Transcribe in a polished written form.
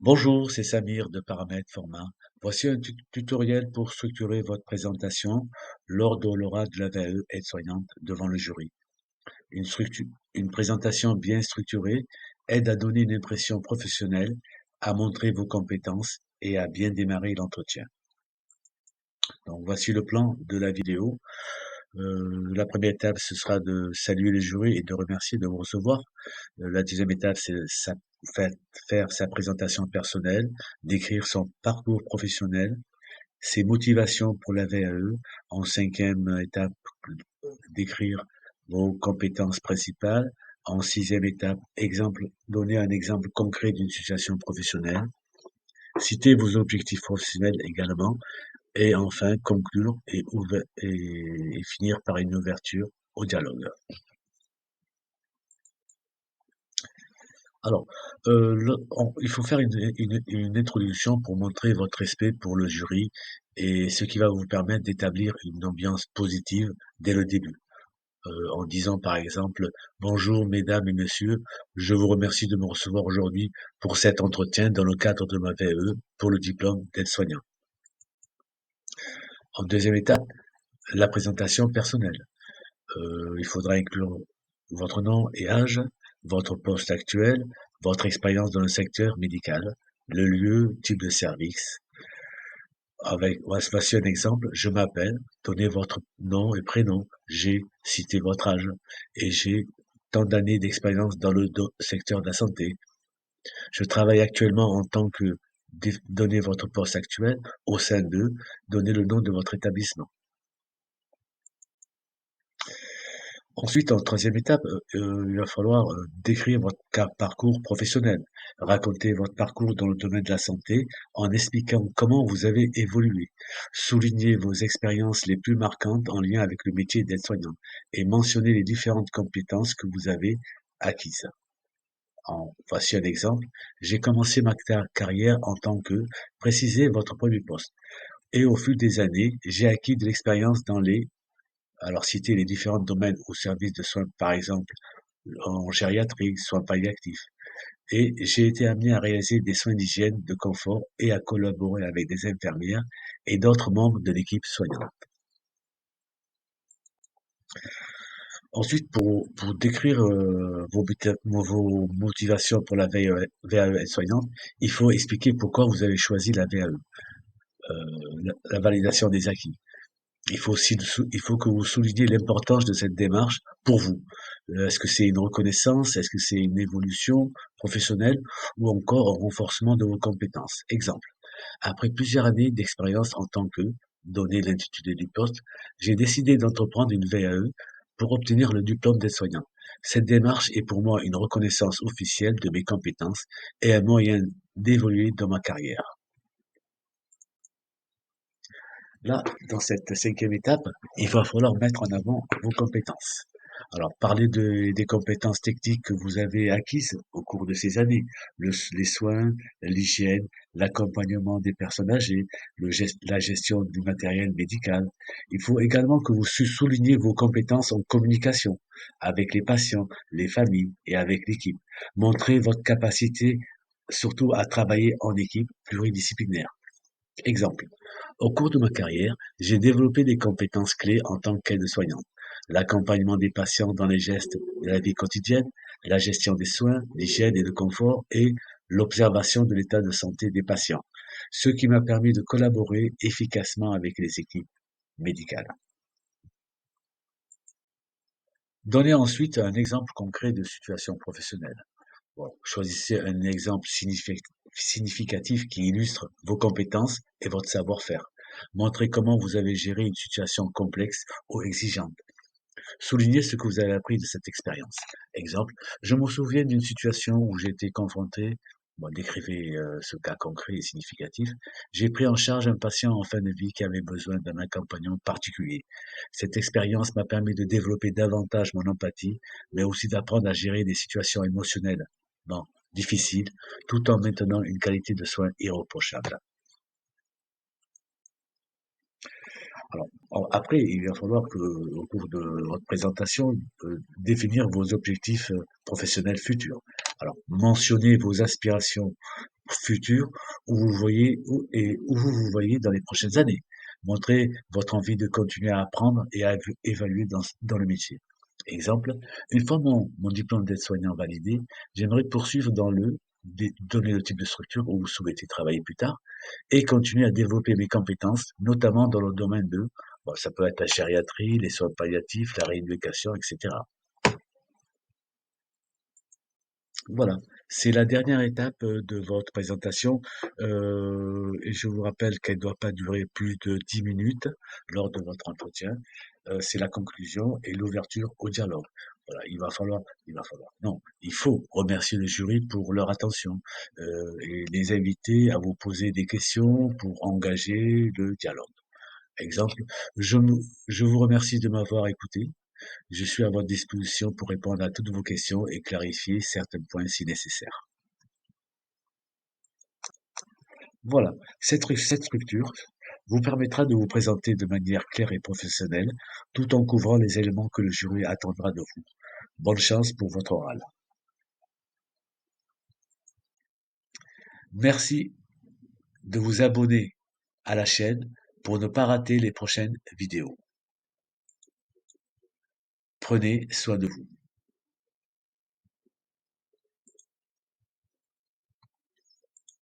Bonjour, c'est Samir de Paramètres Format. Voici un tutoriel pour structurer votre présentation lors de l'oral de la VAE aide-soignante devant le jury. Une présentation bien structurée aide à donner une impression professionnelle, à montrer vos compétences et à bien démarrer l'entretien. Donc voici le plan de la vidéo. La première étape, ce sera de saluer le jury et de remercier de vous recevoir. La deuxième étape, c'est faire, faire sa présentation personnelle, décrire son parcours professionnel, ses motivations pour la VAE. En cinquième étape, décrire vos compétences principales. En sixième étape, donner un exemple concret d'une situation professionnelle. Citer vos objectifs professionnels également. Et enfin, conclure et finir par une ouverture au dialogue. Alors, il faut faire une introduction pour montrer votre respect pour le jury et ce qui va vous permettre d'établir une ambiance positive dès le début. En disant par exemple, bonjour mesdames et messieurs, je vous remercie de me recevoir aujourd'hui pour cet entretien dans le cadre de ma VE pour le diplôme d'aide-soignant. En deuxième étape, la présentation personnelle. Il faudra inclure votre nom et âge, votre poste actuel, votre expérience dans le secteur médical, le lieu, type de service. Voici un exemple, je m'appelle, donnez votre nom et prénom, j'ai cité votre âge et j'ai tant d'années d'expérience dans le secteur de la santé. Je travaille actuellement en tant que donnez votre poste actuel au sein de, donnez le nom de votre établissement. Ensuite, en troisième étape, il va falloir décrire votre parcours professionnel. Raconter votre parcours dans le domaine de la santé en expliquant comment vous avez évolué. Souligner vos expériences les plus marquantes en lien avec le métier d'aide-soignant et mentionner les différentes compétences que vous avez acquises. Voici un exemple. J'ai commencé ma carrière en tant que précisez votre premier poste. Et au fil des années, j'ai acquis de l'expérience dans alors citer les différents domaines ou services de soins, par exemple en gériatrie, soins palliatifs. Et j'ai été amené à réaliser des soins d'hygiène, de confort et à collaborer avec des infirmières et d'autres membres de l'équipe soignante. Ensuite, pour décrire vos motivations pour la VAE soignante, il faut expliquer pourquoi vous avez choisi la VAE, la validation des acquis. Il faut que vous souligniez l'importance de cette démarche pour vous. Est-ce que c'est une reconnaissance? Est-ce que c'est une évolution professionnelle ou encore un renforcement de vos compétences? Exemple. Après plusieurs années d'expérience en tant que, donné l'intitulé du poste, j'ai décidé d'entreprendre une VAE pour obtenir le diplôme d'aide-soignant. Cette démarche est pour moi une reconnaissance officielle de mes compétences et un moyen d'évoluer dans ma carrière. Là, dans cette cinquième étape, il va falloir mettre en avant vos compétences. Alors, parlez des compétences techniques que vous avez acquises au cours de ces années. Les soins, l'hygiène, l'accompagnement des personnes âgées, la gestion du matériel médical. Il faut également que vous souligniez vos compétences en communication avec les patients, les familles et avec l'équipe. Montrez votre capacité surtout à travailler en équipe pluridisciplinaire. Exemple. Au cours de ma carrière, j'ai développé des compétences clés en tant qu'aide-soignante. L'accompagnement des patients dans les gestes de la vie quotidienne, la gestion des soins, l'hygiène et le confort et l'observation de l'état de santé des patients, ce qui m'a permis de collaborer efficacement avec les équipes médicales. Donnez ensuite un exemple concret de situation professionnelle. Bon, choisissez un exemple significatif qui illustre vos compétences et votre savoir-faire. Montrez comment vous avez géré une situation complexe ou exigeante. Soulignez ce que vous avez appris de cette expérience. Exemple, je me souviens d'une situation où j'ai été confronté, bon, décrivez ce cas concret et significatif. J'ai pris en charge un patient en fin de vie qui avait besoin d'un accompagnement particulier. Cette expérience m'a permis de développer davantage mon empathie, mais aussi d'apprendre à gérer des situations émotionnelles, bon, difficiles, tout en maintenant une qualité de soins irréprochable. Alors, après, il va falloir que, au cours de votre présentation, définir vos objectifs professionnels futurs. Alors, mentionnez vos aspirations futur où vous vous voyez dans les prochaines années. Montrez votre envie de continuer à apprendre et à évaluer dans le métier. Exemple, une fois mon diplôme d'aide-soignant validé, j'aimerais poursuivre donner le type de structure où vous souhaitez travailler plus tard et continuer à développer mes compétences, notamment dans le domaine bon, ça peut être la gériatrie, les soins palliatifs, la rééducation, etc. Voilà, c'est la dernière étape de votre présentation et je vous rappelle qu'elle ne doit pas durer plus de 10 minutes lors de votre entretien. C'est la conclusion et l'ouverture au dialogue. Voilà, non, il faut remercier le jury pour leur attention et les inviter à vous poser des questions pour engager le dialogue. Exemple, je, me- je vous remercie de m'avoir écouté. Je suis à votre disposition pour répondre à toutes vos questions et clarifier certains points si nécessaire. Voilà, cette structure vous permettra de vous présenter de manière claire et professionnelle, tout en couvrant les éléments que le jury attendra de vous. Bonne chance pour votre oral. Merci de vous abonner à la chaîne pour ne pas rater les prochaines vidéos. Prenez soin de vous.